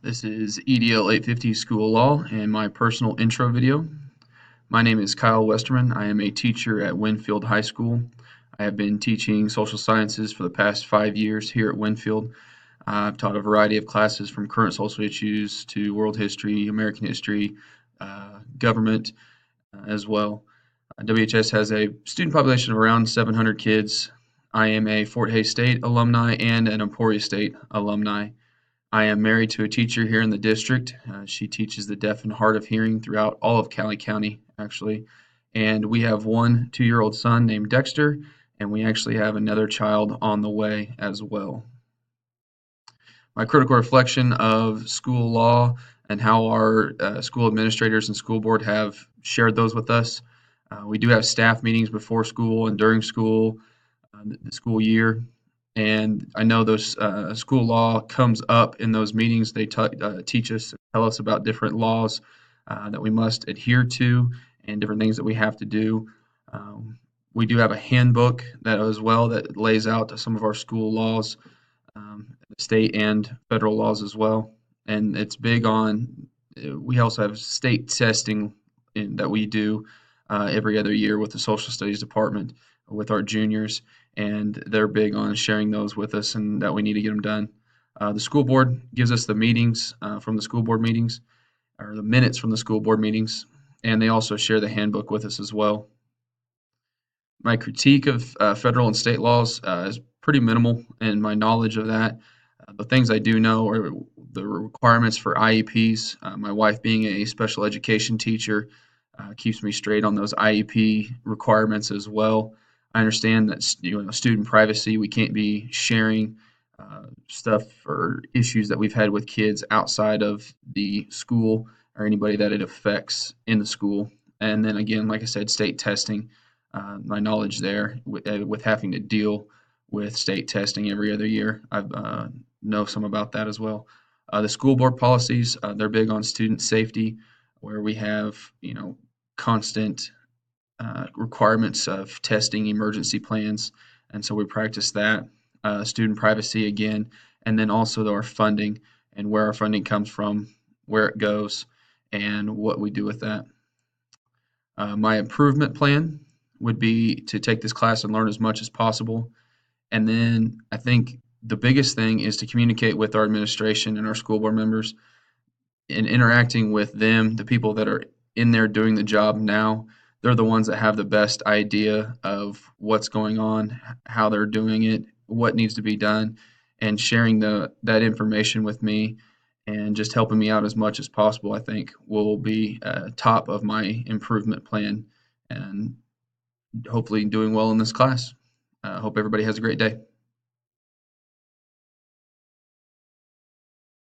This is EDL 850 School of Law and my personal intro video. My name is Kyle Westerman. I am a teacher at Winfield High School. I have been teaching social sciences for the past 5 years here at Winfield. I've taught a variety of classes from current social issues to world history, American history, government as well. WHS has a student population of around 700 kids. I am a Fort Hays State alumni and an Emporia State alumni. I am married to a teacher here in the district. She teaches the deaf and hard of hearing throughout all of Cali County, actually. And we have one 2-year-old son named Dexter, and we actually have another child on the way as well. My critical reflection of school law and how our school administrators and school board have shared those with us. We do have staff meetings before school and during school, the school year. And I know those school law comes up in those meetings. They teach us, tell us about different laws that we must adhere to and different things that we have to do. We do have a handbook that as well that lays out some of our school laws, state and federal laws as well. And it's big on, we also have state testing that we do every other year with the social studies department with our juniors, and they're big on sharing those with us and that we need to get them done. The school board gives us the meetings from the school board meetings, or the minutes from the school board meetings, and they also share the handbook with us as well. My critique of federal and state laws is pretty minimal in my knowledge of that. The things I do know are the requirements for IEPs. My wife being a special education teacher keeps me straight on those IEP requirements as well. I understand that student privacy. We can't be sharing stuff or issues that we've had with kids outside of the school or anybody that it affects in the school. And then again, like I said, state testing. My knowledge there with having to deal with state testing every other year. I know some about that as well. The school board policies, they're big on student safety, where we have, constant requirements of testing emergency plans, and so we practice that. Student privacy again, and then also our funding and where our funding comes from, where it goes, and what we do with that. My improvement plan would be to take this class and learn as much as possible. And then I think the biggest thing is to communicate with our administration and our school board members and interacting with them, the people that are in there doing the job now. They're the ones that have the best idea of what's going on, how they're doing it, what needs to be done, and sharing that information with me and just helping me out as much as possible, I think will be top of my improvement plan and hopefully doing well in this class. Hope everybody has a great day.